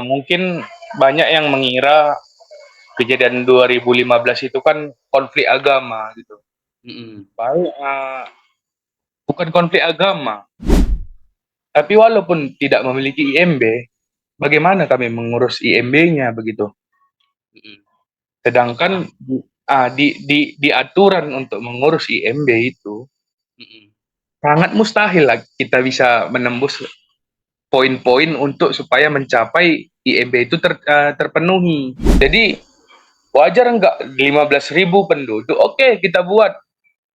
Mungkin banyak yang mengira kejadian 2015 itu kan konflik agama gitu. Mhm. Padahal bukan konflik agama. Tapi walaupun tidak memiliki IMB, bagaimana kami mengurus IMB-nya begitu? Mhm. Sedangkan Nah. di aturan untuk mengurus IMB itu Mhm. sangat mustahil lah kita bisa menembus poin-poin untuk supaya mencapai IMB itu terpenuhi. Jadi wajar nggak 15.000 penduduk? Oke, kita buat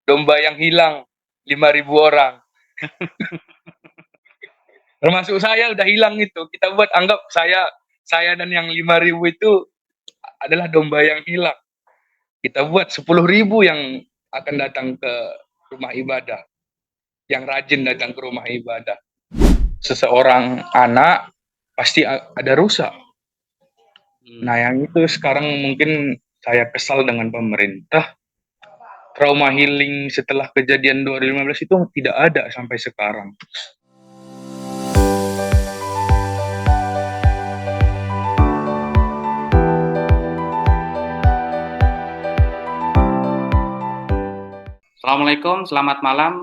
domba yang hilang 5.000 orang. Termasuk saya udah hilang itu. Kita buat anggap saya dan yang 5.000 itu adalah domba yang hilang. Kita buat 10.000 yang akan datang ke rumah ibadah, yang rajin datang ke rumah ibadah. Seseorang anak pasti ada rusak. Nah, Mmm. yang itu sekarang mungkin saya kesal dengan pemerintah. Trauma healing setelah kejadian 2015 itu tidak ada sampai sekarang. Assalamualaikum, selamat malam.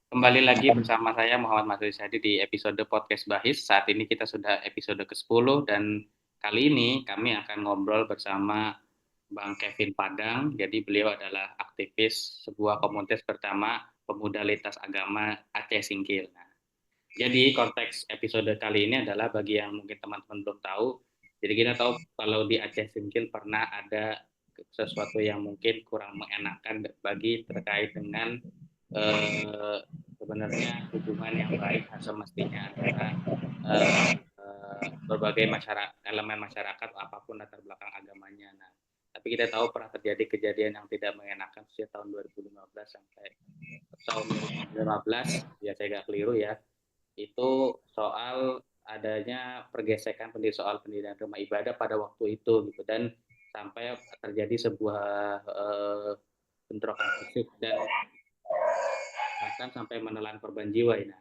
Kembali lagi bersama saya Muhammad Masri Syadi di episode podcast Bahis. Saat ini kita sudah episode ke-10 dan kali ini kami akan ngobrol bersama Bang Kevin Padang. Jadi beliau adalah aktivis sebuah komunitas pertama pemuda lintas agama Aceh Singkil. Nah, jadi konteks episode kali ini adalah bagi yang mungkin teman-teman belum tahu. Jadi kita tahu kalau di Aceh Singkil pernah ada sesuatu yang mungkin kurang mengenakan bagi terkait dengan eh, sebenarnya hubungan yang baik semestinya antara berbagai elemen masyarakat apapun latar belakang agamanya. Nah, tapi kita tahu pernah terjadi kejadian yang tidak mengenakan sejak tahun 2015 sampai tahun 2015, ya saya nggak keliru ya, itu soal adanya pergesekan soal pendirian rumah ibadah pada waktu itu gitu, dan sampai terjadi sebuah bentrokan fisik dan bahkan sampai menelan korban jiwa ya. Nah,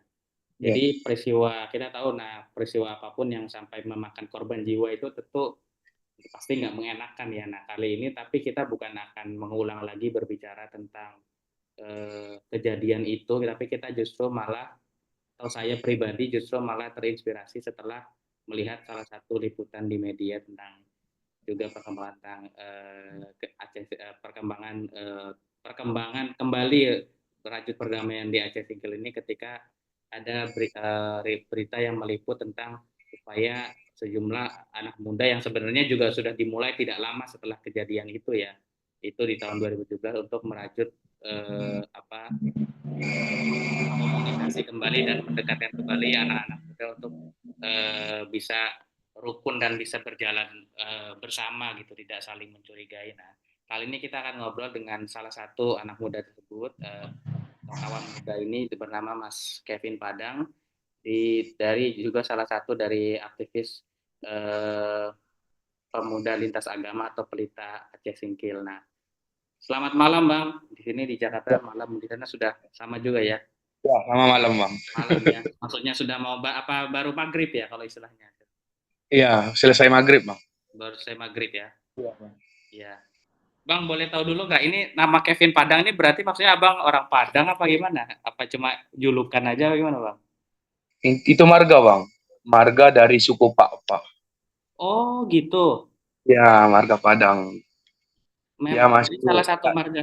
Ya. jadi peristiwa kita tahu, nah peristiwa apapun yang sampai memakan korban jiwa itu tentu pasti nggak mengenakan ya. Nah kali ini tapi kita bukan akan mengulang lagi berbicara tentang kejadian itu, tapi kita justru malah, atau saya pribadi justru malah terinspirasi setelah melihat salah satu liputan di media tentang juga perkembangan tentang perkembangan kembali rajut perdamaian di Aceh Singkil ini, ketika ada berita yang meliput tentang upaya sejumlah anak muda yang sebenarnya juga sudah dimulai tidak lama setelah kejadian itu ya, itu di tahun 2017 untuk merajut apa komunikasi kembali dan mendekatkan kembali anak-anak muda untuk bisa rukun dan bisa berjalan bersama gitu, tidak saling mencurigai. Nah, kali ini kita akan ngobrol dengan salah satu anak muda tersebut, kawan muda ini bernama Mas Kevin Padang, dari juga salah satu dari aktivis eh, pemuda lintas agama atau Pelita Aceh Singkil. Nah, selamat malam Bang. Di sini di Jakarta malam, di sana sudah sama juga ya. Ya, selamat malam, Bang. Malam ya. Maksudnya sudah mau apa baru maghrib ya kalau istilahnya. Iya, selesai maghrib, Bang. Baru saya maghrib ya. Iya, Bang. Iya. Bang boleh tahu dulu nggak, ini nama Kevin Padang ini berarti maksudnya abang orang Padang apa gimana? Apa cuma julukan aja gimana Bang? Itu marga, Bang. Marga dari suku Pak. Oh gitu. Ya, marga Padang. Ya, Jadi masih.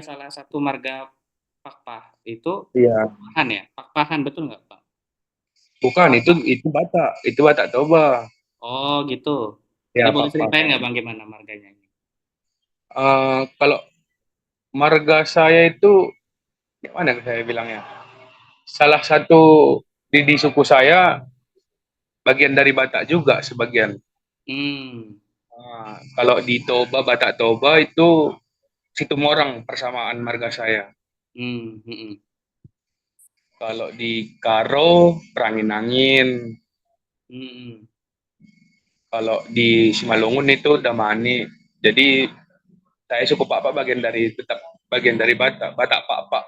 salah satu marga Pakpah itu Iya. Pakpahan ya? Pakpahan betul nggak Bang? Bukan, itu Batak Toba. Oh gitu. Jadi Ya, boleh Pak. ceritain nggak Bang gimana marganya ini? Kalau marga saya itu gimana saya bilangnya? Salah satu di suku saya bagian dari Batak juga sebagian. Hmm. Kalau di Toba, Batak Toba itu Situmorang persamaan marga saya. Hmm. Hmm. Hmm. Kalau di Karo, Angin. Hmm. Kalau di Simalungun itu Damani. Jadi saya suku Pak bagian dari Batak, Batak Pak.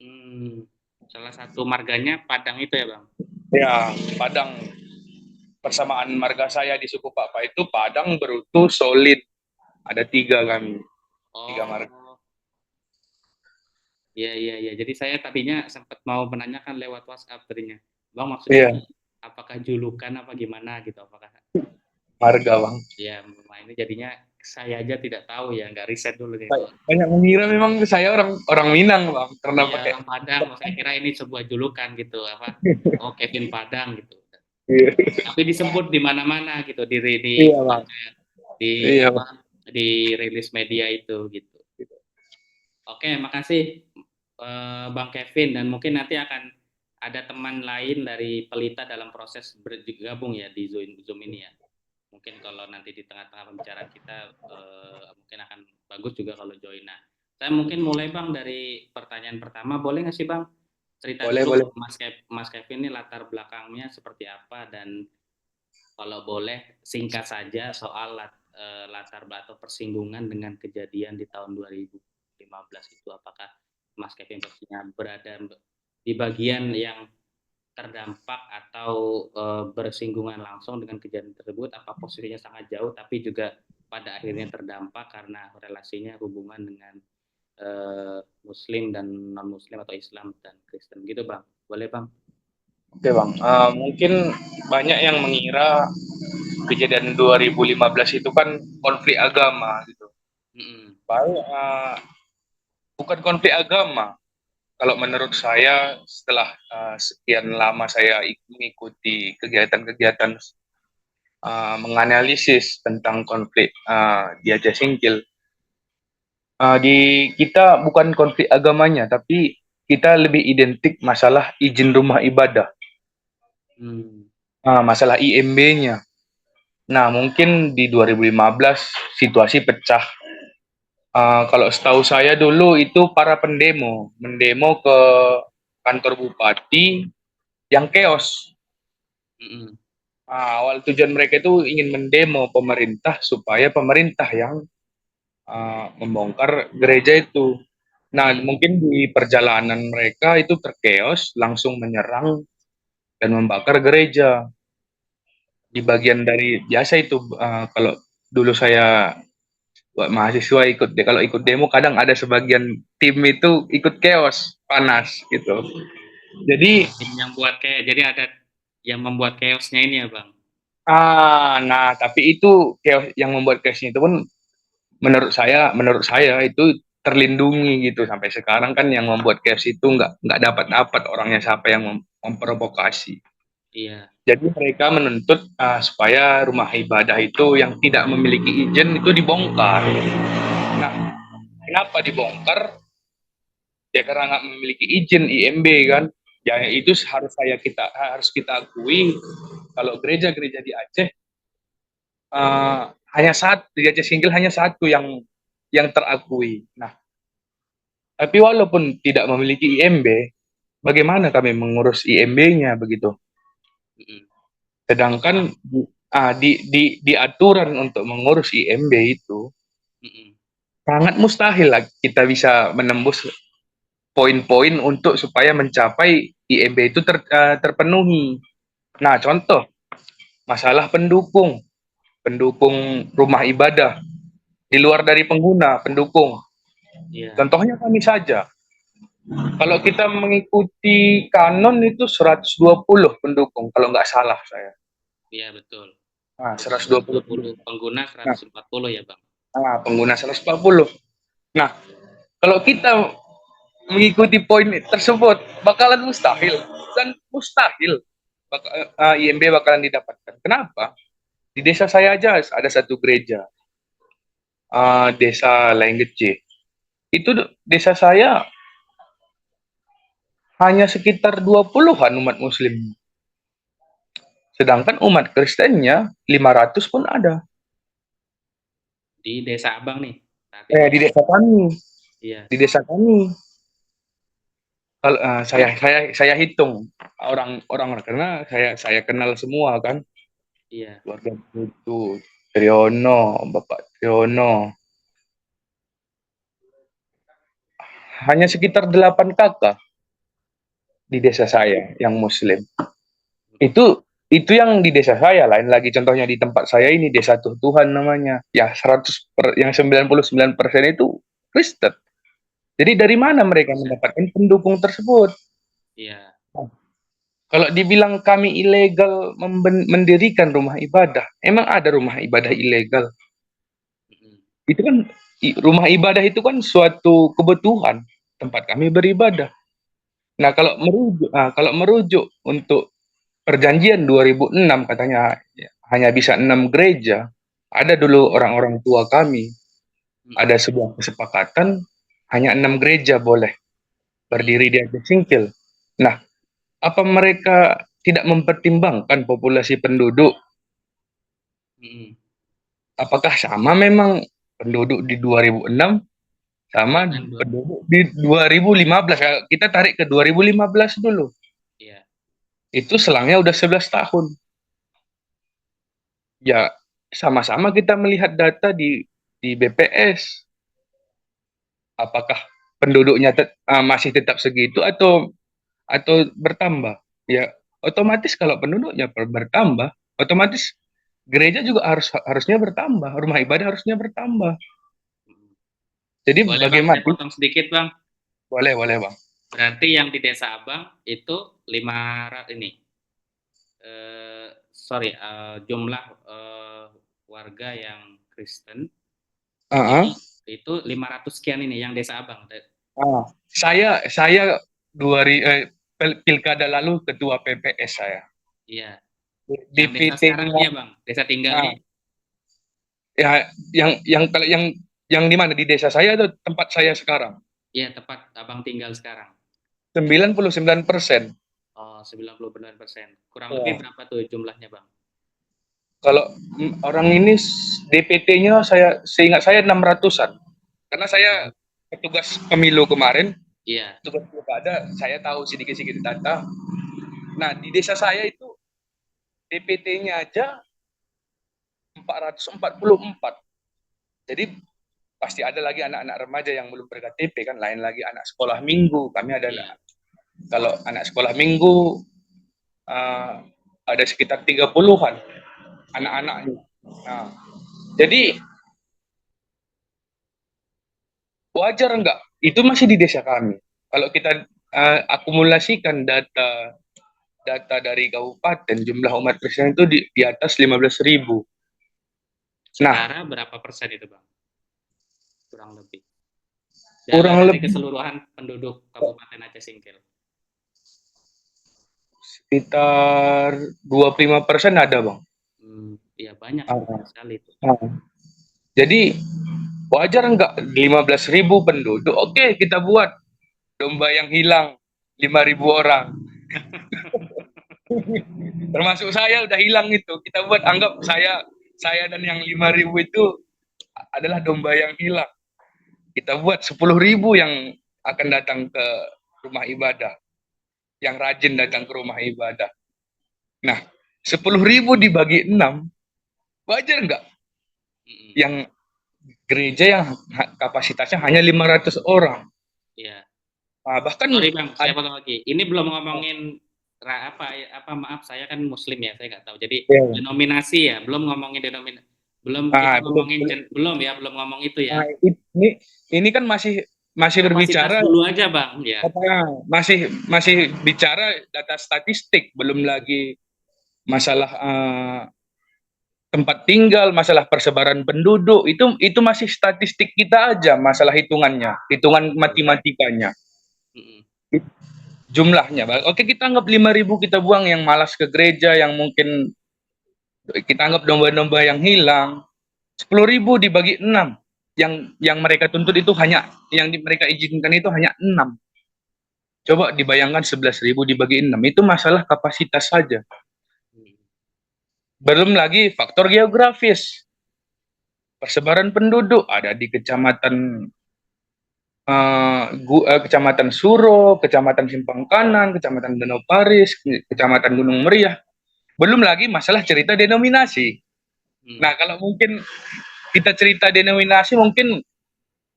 Hmm. Salah satu marganya Padang itu ya Bang? Ya, Padang. persamaan marga saya di suku Papa itu Padang, Berutu, Solid. Ada 3 kami, 3 marga. Oh, iya, iya, iya. Jadi saya tadinya sempat mau menanyakan lewat WhatsApp tadinya. Bang, maksudnya Iya, ini apakah julukan apa gimana gitu? Apakah marga Bang. ya nah ini jadinya saya aja tidak tahu ya, nggak riset dulu gitu. Banyak mengira memang saya orang orang Minang Bang, karena Iya, pakai. orang Padang. Saya kira ini sebuah julukan gitu, apa? Oh, Kevin Padang gitu. Iya, Tapi disebut di mana-mana gitu, di iya Bang. di Iya apa? Bang. Di rilis media itu gitu. Oke, makasih Bang Kevin, dan mungkin nanti akan ada teman lain dari Pelita dalam proses bergabung ya di Zoom ini ya. Mungkin kalau nanti di tengah-tengah pembicaraan kita mungkin akan bagus juga kalau join. Nah, saya mungkin mulai Bang dari pertanyaan pertama. Boleh nggak sih Bang cerita Boleh, boleh. dulu Mas Kevin ini latar belakangnya seperti apa, dan kalau boleh singkat saja soal latar belakang atau persinggungan dengan kejadian di tahun 2015 itu, apakah Mas Kevin posisinya berada di bagian yang terdampak atau bersinggungan langsung dengan kejadian tersebut, apa posisinya sangat jauh tapi juga pada akhirnya terdampak karena relasinya hubungan dengan Muslim dan non Muslim atau Islam dan Kristen gitu Bang, boleh Bang? Oke Bang, mungkin banyak yang mengira kejadian 2015 itu kan konflik agama gitu. Mm-mm. Padahal bukan konflik agama. Kalau menurut saya setelah sekian lama saya mengikuti kegiatan-kegiatan menganalisis tentang konflik di Aceh Singkil, di kita bukan konflik agamanya, tapi kita lebih identik masalah izin rumah ibadah, Hmm. masalah IMB-nya. Nah, mungkin di 2015 situasi pecah. Kalau setahu saya dulu itu para pendemo, mendemo ke kantor bupati yang chaos. Mm-mm. Awal tujuan mereka itu ingin mendemo pemerintah supaya pemerintah yang membongkar gereja itu. Nah, Mm. mungkin di perjalanan mereka itu terkeos, langsung menyerang dan membakar gereja. Di Mm. bagian dari biasa itu, kalau dulu saya buat mahasiswa ikut kalau ikut demo kadang ada sebagian tim itu ikut chaos panas gitu. Jadi Tim yang buat kayak jadi ada yang membuat chaosnya ini ya Bang. nah tapi itu chaos yang membuat chaosnya itu pun menurut saya itu terlindungi gitu sampai sekarang kan yang membuat chaos itu nggak dapat orangnya siapa yang memprovokasi. Iya. Jadi mereka menuntut supaya rumah ibadah itu yang tidak memiliki izin itu dibongkar. Nah, kenapa dibongkar? Ya karena nggak memiliki izin IMB kan. Ya itu harus kita akui kalau gereja-gereja di Aceh hanya satu di Aceh Singgil hanya satu yang terakui. Nah, tapi walaupun tidak memiliki IMB, bagaimana kami mengurus IMB-nya begitu? Mm-mm. Sedangkan di aturan untuk mengurus IMB itu Mm-mm. sangat mustahil lah kita bisa menembus poin-poin untuk supaya mencapai IMB itu terpenuhi. Nah, contoh masalah pendukung rumah ibadah di luar dari pengguna pendukung. Iya. Contohnya kami saja. Kalau kita mengikuti kanon itu 120 pendukung kalau nggak salah saya. Iya betul. Nah, 120 120 pendukung. pengguna Nah, 140 ya Bang. pengguna 140. Nah, kalau kita mengikuti poin tersebut bakalan mustahil dan mustahil IMB bakalan didapatkan. Kenapa? Di desa saya aja ada satu gereja, desa Lenggece. Itu desa saya hanya sekitar 20-an umat muslim. Sedangkan umat Kristennya 500 pun ada. Di desa Abang nih saat itu. Di desa kami, Iya. di desa kami. Kalau saya hitung orang-orang karena saya kenal semua kan, Iya. keluarga itu Triyono, Bapak Triyono, hanya sekitar 8 kakak di desa saya yang muslim. Itu Itu yang di desa saya, lain lagi contohnya di tempat saya ini Desa Tuhan namanya. Ya 99% itu Kristen. Jadi dari mana mereka 100%. mendapatkan pendukung tersebut? Iya. Kalau dibilang kami ilegal mendirikan rumah ibadah, emang ada rumah ibadah ilegal? Mm-mm. Itu kan rumah ibadah itu kan suatu kebutuhan tempat kami beribadah. Nah, kalau merujuk untuk perjanjian 2006 katanya ya, hanya bisa 6 gereja. Ada dulu orang-orang tua kami, ada Mm-mm. sebuah kesepakatan hanya 6 gereja boleh berdiri di atas singkil. Nah, apa mereka tidak mempertimbangkan populasi penduduk? Mm-mm. Apakah sama memang penduduk di 2006 sama Dengan dua. penduduk di 2015? Kita tarik ke 2015 dulu. Iya. Itu selangnya udah 11 tahun. Ya, sama-sama kita melihat data di BPS. Apakah penduduknya masih tetap segitu atau bertambah? Ya, otomatis kalau penduduknya bertambah, otomatis gereja juga harusnya bertambah, rumah ibadah harusnya bertambah. Mm-mm. Jadi Boleh Bang, saya bagaimana? potong sedikit Bang. Boleh, boleh, Bang. Berarti yang di Desa Abang itu ini sorry, jumlah warga yang Kristen Ah, ini itu 500 sekian ini yang Desa Abang. saya pilkada lalu ketua PPS saya. Iya. Yang desa DPT-nya, sekarangnya Bang, desa tinggalnya. nah, ya kalau yang di mana di desa saya atau tempat saya sekarang? Iya, tepat Abang tinggal sekarang. 99%. Oh, 99%. Kurang lebih Ya. berapa tuh jumlahnya Bang? Kalau orang ini DPT-nya seingat saya 600-an. Karena saya Hmm, petugas pemilu kemarin, iya, petugas pilkada, saya tahu sedikit-sedikit data. Nah, di desa saya itu DPT-nya aja 444. Jadi pasti ada lagi anak-anak remaja yang belum berKTP kan, lain lagi anak sekolah minggu. Kami ada iya. kalau anak sekolah minggu uh, ada sekitar 30-an anak-anaknya. Nah, jadi wajar enggak? Itu masih di desa kami. Kalau kita akumulasikan data data dari kabupaten, jumlah umat Kristen itu di atas 15.000. Nah, Secara berapa persen itu Bang? Kurang lebih. kurang Dari lebih keseluruhan penduduk Kabupaten Aceh Singkil. sekitar 25% ada, Bang. Iya banyak, Ah, banyak sekali itu. ah. Jadi wajar enggak 15.000 penduduk? Oke, kita buat domba yang hilang 5.000 orang. Termasuk saya udah hilang itu. Kita buat anggap saya dan yang 5.000 itu adalah domba yang hilang. Kita buat 10.000 yang akan datang ke rumah ibadah, yang rajin datang ke rumah ibadah. Nah, 10.000 dibagi 6, wajar nggak? Mm-mm. Yang gereja yang kapasitasnya hanya 500 orang. Iya. Nah, bahkan Sorry Bang, saya ada, potong lagi. Ini belum ngomongin apa maaf saya kan Muslim ya, saya nggak tahu. Jadi ya, denominasi ya, belum ngomongin denominasi. Belum kita nah, belum, ngomongin belum. belum ya, belum ngomong itu Nah, ya. ini kan masih masih Kapasitas berbicara dulu aja Bang, ya. masih masih bicara data statistik, belum lagi masalah tempat tinggal, masalah persebaran penduduk, itu masih statistik kita aja, masalah hitungannya, hitungan matematikanya. Mm-mm. Jumlahnya. Oke, kita anggap 5.000 kita buang yang malas ke gereja, yang mungkin kita anggap domba-domba yang hilang. 10.000 dibagi 6. Yang mereka tuntut itu hanya, yang mereka izinkan itu hanya 6. Coba dibayangkan 11.000 dibagi 6. Itu masalah kapasitas saja. Mm. Belum lagi faktor geografis. Persebaran penduduk ada di Kecamatan Suro, Kecamatan Simpang Kanan, Kecamatan Danau Paris, Kecamatan Gunung Meriah. Belum lagi masalah cerita denominasi. Mm. Nah, kalau mungkin kita cerita denominasi, mungkin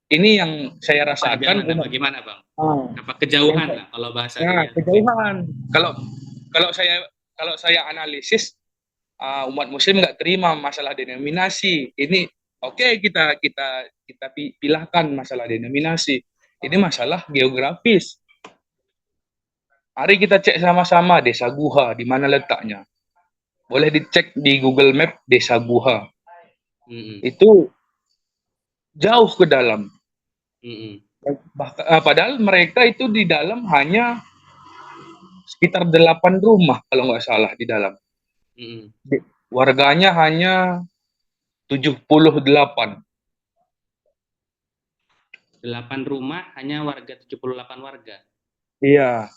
ini yang saya rasakan. Kepanjangan apa gimana Bang? Ah, Apa kejauhan lah kalau bahasa nah, dia. kejauhan. Kalau kalau saya kalau saya analisis, umat Muslim nggak terima masalah denominasi. Ini oke, kita pilahkan masalah denominasi. Ini masalah geografis. Mari kita cek sama-sama Desa Guha di mana letaknya. Boleh dicek di Google Map Desa Guha. Mm-mm. Itu jauh ke dalam. Mm-mm. Padahal mereka itu di dalam hanya sekitar 8 rumah kalau nggak salah di dalam. Mm-mm. Warganya hanya 78. 8 rumah hanya warga 78 warga. Iya,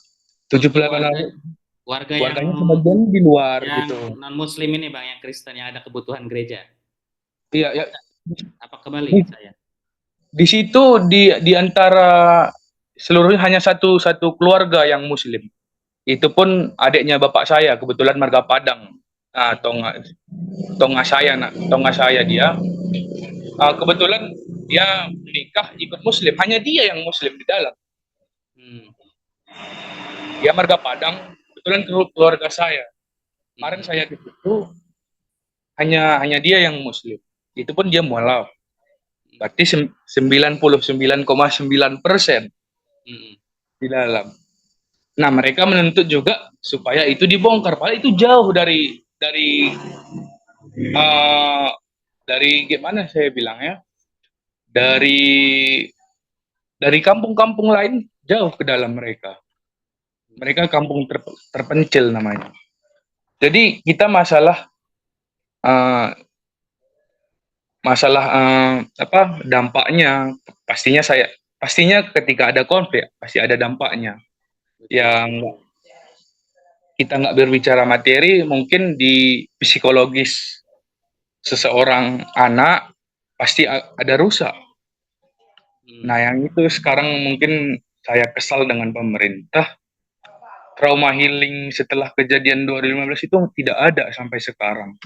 Itu 78 warga warganya sebagian di luar yang gitu. non Muslim ini Bang, yang Kristen yang ada kebutuhan gereja. Iya, ya. Apa kembali saya? Di situ di antara seluruhnya hanya satu keluarga yang Muslim. Itu pun adiknya bapak saya, kebetulan marga Padang. Nah, tonga saya dia. Kebetulan dia menikah ikut Muslim, hanya dia yang Muslim di dalam. Dia marga Padang, kebetulan keluarga saya. Kemarin saya di situ hanya dia yang Muslim. Itu pun dia mualaf. Berarti 99,9% di dalam. Nah, mereka menuntut juga supaya itu dibongkar. Padahal itu jauh dari gimana saya bilang ya, dari kampung-kampung lain jauh ke dalam mereka. Mereka kampung terpencil namanya. Jadi kita masalah dampaknya pastinya ketika ada konflik pasti ada dampaknya. Yang kita nggak berbicara materi, mungkin di psikologis seseorang anak pasti ada rusak. Nah, yang itu sekarang mungkin saya kesal dengan pemerintah. Trauma healing setelah kejadian 2015 itu tidak ada sampai sekarang.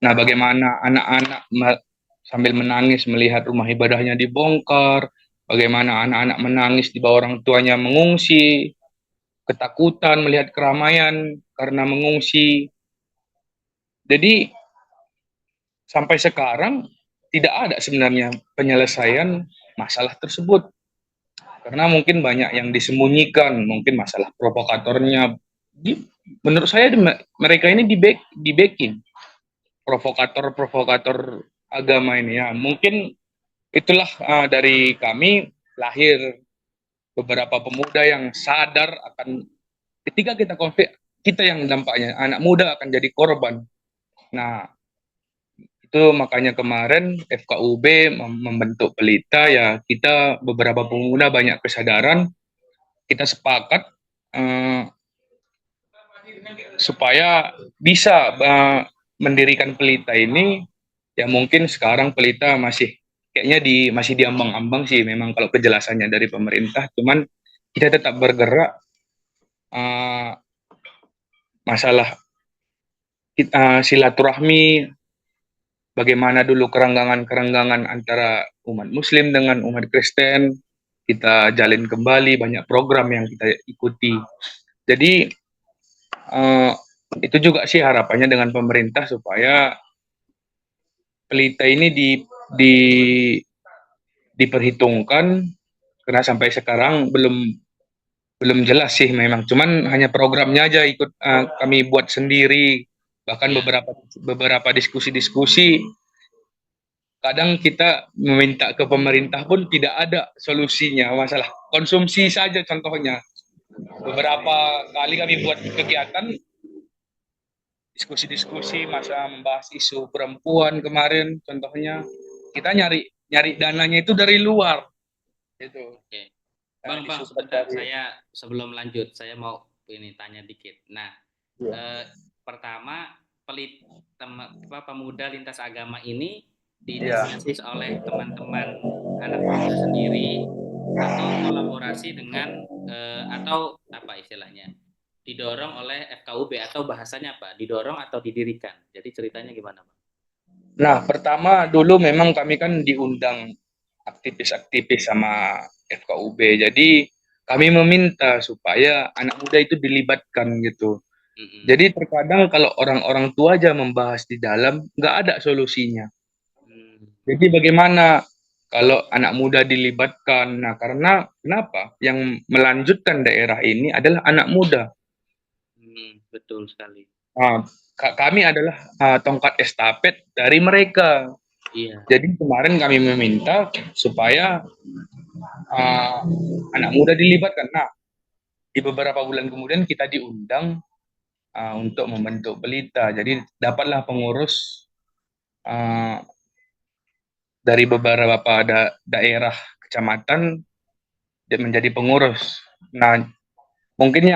Nah, bagaimana anak-anak sambil menangis melihat rumah ibadahnya dibongkar, bagaimana anak-anak menangis di bawah orang tuanya mengungsi, ketakutan melihat keramaian karena mengungsi. Jadi sampai sekarang tidak ada sebenarnya penyelesaian masalah tersebut. Karena mungkin banyak yang disembunyikan, mungkin masalah provokatornya. Menurut saya mereka ini di backing provokator agama ini ya. Mungkin itulah dari kami lahir beberapa pemuda yang sadar akan ketika kita konflik, kita yang dampaknya, anak muda akan jadi korban. Nah, itu makanya kemarin FKUB membentuk pelita ya, kita beberapa pemuda banyak kesadaran, kita sepakat supaya bisa mendirikan pelita ini. Ya mungkin sekarang pelita kayaknya masih diambang-ambang sih memang kalau kejelasannya dari pemerintah, cuman kita tetap bergerak masalah kita silaturahmi, bagaimana dulu kerenggangan antara umat Muslim dengan umat Kristen, kita jalin kembali, banyak program yang kita ikuti. Jadi itu juga sih harapannya dengan pemerintah supaya pelita ini diperhitungkan, karena sampai sekarang belum jelas sih memang, cuman hanya programnya aja ikut kami buat sendiri, bahkan beberapa diskusi kadang kita meminta ke pemerintah pun tidak ada solusinya, masalah konsumsi saja contohnya. Beberapa kali kami buat kegiatan diskusi masa membahas isu perempuan kemarin contohnya, kita nyari dananya itu dari luar gitu. Oke. Bang, sebentar, saya sebelum lanjut saya mau ini tanya dikit. Nah, pertama pemuda lintas agama ini diinisiasi oleh teman-teman anak muda sendiri atau kolaborasi dengan atau apa istilahnya, didorong oleh FKUB atau bahasanya apa, didorong atau didirikan, jadi ceritanya gimana Bang? Nah, pertama dulu memang kami kan diundang aktivis-aktivis sama FKUB, jadi kami meminta supaya anak muda itu dilibatkan gitu. Mm-mm. Jadi terkadang kalau orang-orang tua aja membahas di dalam, nggak ada solusinya. Hmm. Jadi bagaimana kalau anak muda dilibatkan? Nah, karena kenapa? Yang melanjutkan daerah ini adalah anak muda. Betul sekali. Nah, kami adalah tongkat estafet dari mereka. Iya. Jadi kemarin kami meminta supaya uh, anak muda dilibatkan. Nah, di beberapa bulan kemudian kita diundang untuk membentuk pelita. Jadi dapatlah pengurus uh, dari beberapa daerah kecamatan menjadi pengurus. Nah, mungkin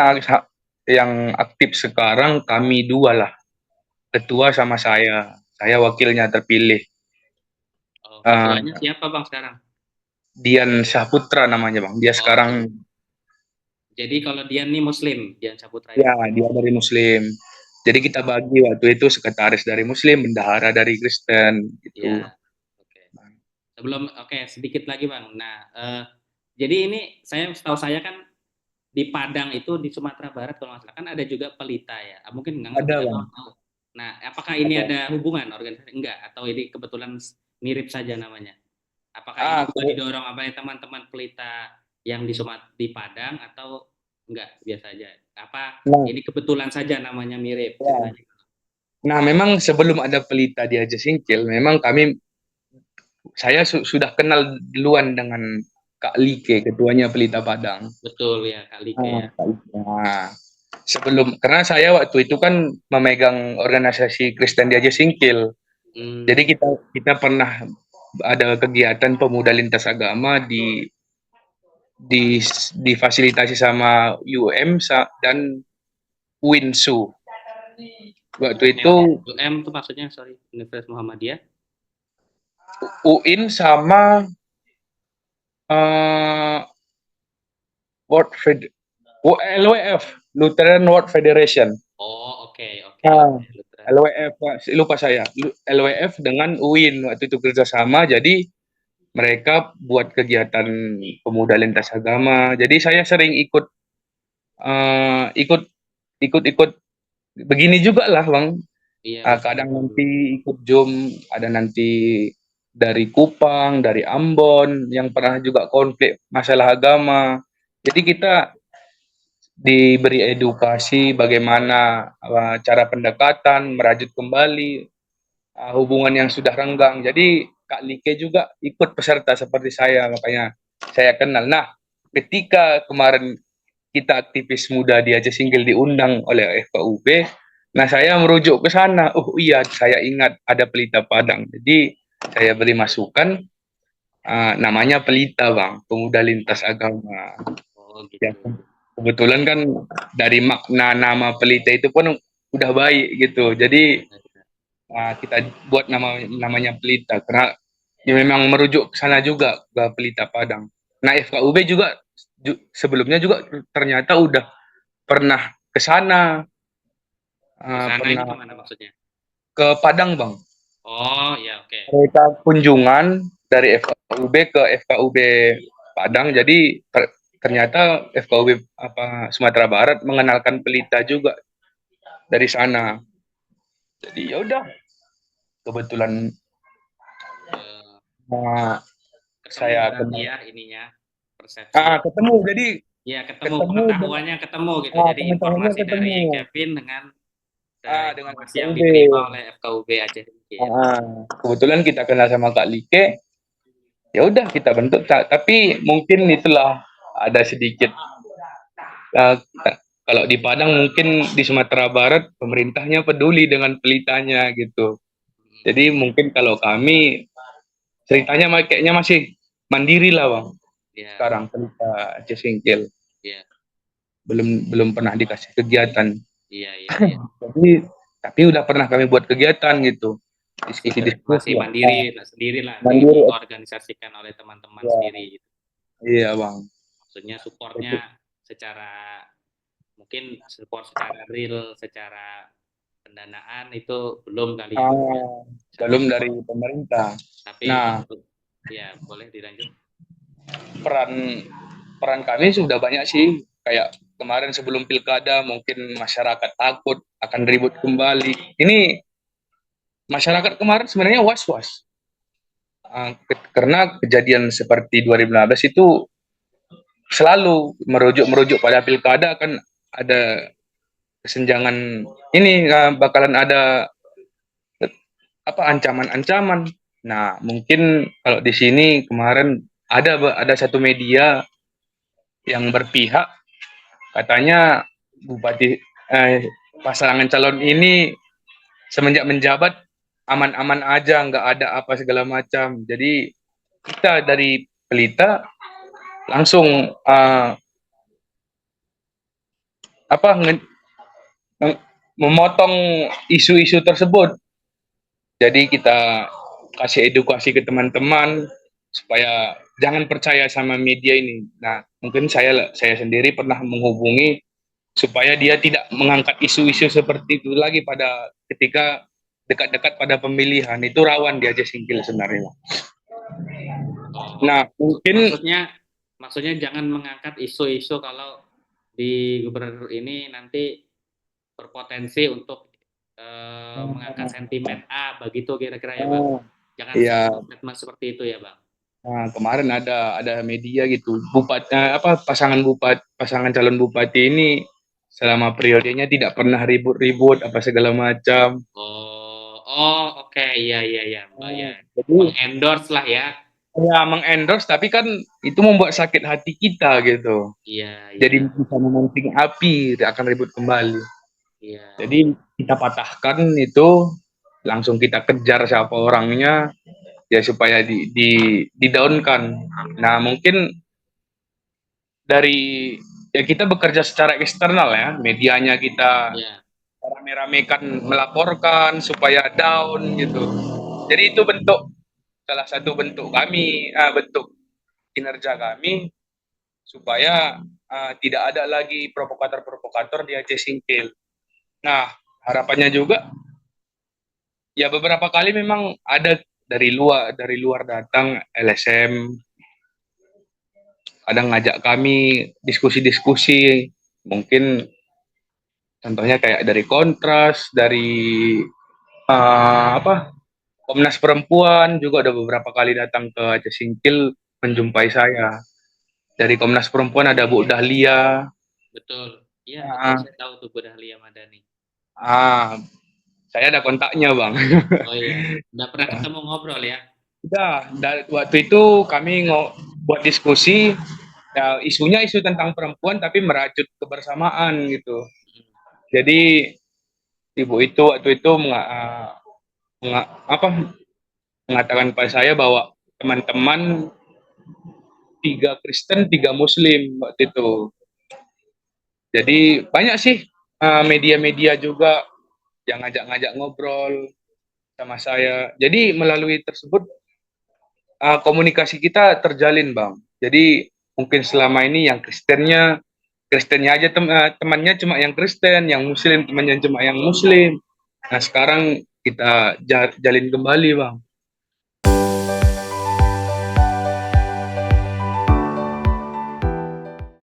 yang aktif sekarang kami dua lah, ketua sama saya. Saya wakilnya terpilih. Oh, ketuanya Uh, siapa Bang sekarang? Dian Syahputra namanya bang. Dia Oh, sekarang jadi kalau Dian nih Muslim, Dian Saputra ini ya Muslim. dia dari Muslim. Jadi kita bagi waktu itu sekretaris dari Muslim, bendahara dari Kristen gitu. Ya, oke. Oke, sedikit lagi Bang. Nah, jadi ini setahu saya kan di Padang itu di Sumatera Barat kalau nggak salah kan ada juga pelita ya. Mungkin nggak Ada tidak bang. tahu. Nah, apakah ini Ada. ada hubungan organisasi? Enggak, atau ini kebetulan mirip saja namanya? Apakah ini Ah, juga didorong oleh teman-teman pelita yang di Padang atau enggak biasa aja? Apa nah, ini kebetulan saja namanya mirip ya. ceritanya? Nah, memang sebelum ada pelita di Aceh Singkil, memang saya sudah kenal duluan dengan Kak Like, ketuanya pelita Padang. Betul ya, Kak Like ya. Kak Like. Nah, karena saya waktu itu kan memegang organisasi Kristen di Aceh Singkil. Jadi Hmm, kita kita pernah ada kegiatan pemuda lintas agama di difasilitasi sama dan Winsu. Waktu itu UM itu maksudnya sorry Universitas Muhammadiyah. UIN sama eh World Fed LWF, Lutheran World Federation. Oh, oke oke Nah, oke. Lutheran. LWF lupa saya. LWF dengan UIN waktu itu kerjasama. Jadi mereka buat kegiatan pemuda lintas agama. Jadi saya sering ikut eh, ikut ikut begini juga lah bang. Iya betul Kadang betul. nanti ikut Zoom, ada nanti dari Kupang, dari Ambon, yang pernah juga konflik masalah agama. Jadi kita diberi edukasi bagaimana cara pendekatan, merajut kembali hubungan yang sudah renggang. Jadi Kak Like juga ikut peserta seperti saya, makanya saya kenal. Nah, ketika kemarin kita aktivis muda di Aceh Singgil diundang oleh FKUB, nah saya merujuk ke sana. Oh iya, saya ingat ada Pelita Padang. Jadi saya beri masukan, namanya Pelita Bang, Pemuda Lintas Agama. Oh Ya, gitu. kebetulan kan dari makna nama Pelita itu pun udah baik gitu. Jadi kita buat namanya Pelita karena ya memang merujuk ke sana juga ke Pelita Padang. Nah FKUB juga sebelumnya juga ternyata udah pernah ke sana, Ke sana ini pernah kemana maksudnya? ke Padang bang. Oh ya oke. Mereka kunjungan dari FKUB ke FKUB Padang. Jadi ternyata FKUB Sumatera Barat mengenalkan Pelita juga dari sana. Jadi ya udah kebetulan Eh, uh, Ketemu saya berarti kenal. ya ininya persepsi. Ketemu jadi Ya ketemu ketemu pengetahuannya ketemu gitu. Jadi pengetahuannya informasi ketemu dari Kevin dengan dengan informasi yang FKUB. diterima oleh FKUB Aceh Singkil. Kebetulan kita kenal sama Kak Like, ya udah kita bentuk. Tapi mungkin itulah ada sedikit uh, kalau di Padang mungkin di Sumatera Barat pemerintahnya peduli dengan pelitanya gitu. Hmm, Jadi mungkin kalau kami ceritanya kayaknya masih mandiri lah bang. ya Sekarang pelita Aceh Singkil ya belum belum pernah dikasih kegiatan. iya iya iya. Tapi udah pernah kami buat kegiatan gitu. Masih Diskusi-diskusi ya. mandiri lah, sendiri lah Mandiri diorganisasikan oleh teman-teman ya. sendiri gitu. Iya bang. Maksudnya Itu, supportnya secara mungkin support secara real, secara pendanaan itu belum kali ya. Misalnya belum dari support, pemerintah. tapi Nah, ya boleh dilanjut. peran peran kami sudah banyak sih. Kayak kemarin sebelum pilkada mungkin masyarakat takut akan ribut kembali. Ini masyarakat kemarin sebenarnya was-was. Karena kejadian seperti 2015 itu selalu merujuk pada pilkada, kan ada kesenjangan ini, bakalan ada ancaman-ancaman. Nah, mungkin kalau di sini kemarin ada satu media yang berpihak, katanya bupati pasangan calon ini semenjak menjabat aman-aman aja, nggak ada apa segala macam. Jadi kita dari Pelita langsung apa memotong isu-isu tersebut. Jadi kita kasih edukasi ke teman-teman supaya jangan percaya sama media ini. Nah, mungkin saya sendiri pernah menghubungi supaya dia tidak mengangkat isu-isu seperti itu lagi pada ketika dekat-dekat pada pemilihan. Itu rawan diajak singkil sebenarnya. Oh, Nah, mungkin maksudnya jangan mengangkat isu-isu kalau di gubernur ini nanti berpotensi untuk mengangkat sentimen A, begitu kira-kira ya Bang. Jangan ya, statement seperti itu ya Bang. nah, kemarin ada media gitu, pasangan calon bupati ini selama periodenya tidak pernah ribut-ribut apa segala macam. Oh, oke, iya iya iya, Mbak ya. Jadi Mengendorse lah ya. ya mengendorse, tapi kan itu membuat sakit hati kita gitu. Iya iya Jadi bisa memancing api, akan ribut kembali. iya. Jadi kita patahkan itu, langsung kita kejar siapa orangnya ya supaya didaunkan. Nah, mungkin dari ya kita bekerja secara eksternal ya, medianya kita Iya. rame-ramekan melaporkan supaya down gitu. Jadi itu salah satu bentuk kami, bentuk kinerja kami supaya tidak ada lagi provokator-provokator di Aceh Singkil. Nah, harapannya juga ya beberapa kali memang ada dari luar datang LSM, kadang ngajak kami diskusi-diskusi, mungkin contohnya kayak dari Kontras, dari apa Komnas Perempuan juga ada beberapa kali datang ke Aceh Singkil menjumpai saya. Dari Komnas Perempuan ada Bu Dahlia. Betul. Iya, betul. Ah, Saya tahu tuh Bu Dahlia Madani. ah, saya ada kontaknya, Bang. Oh iya, udah pernah ketemu ngobrol ya? Udah, waktu itu kami buat diskusi, ya, isunya isu tentang perempuan tapi merajut kebersamaan gitu. Jadi ibu itu waktu itu mengatakan pada saya bahwa teman-teman 3 Kristen 3 Muslim waktu itu. Jadi banyak sih media-media juga yang ngajak-ngajak ngobrol sama saya. Jadi melalui tersebut komunikasi kita terjalin, Bang. Jadi mungkin selama ini yang Kristennya aja temannya cuma yang Kristen, yang Muslim temannya cuma yang Muslim. Nah, sekarang kita jalin kembali, Bang.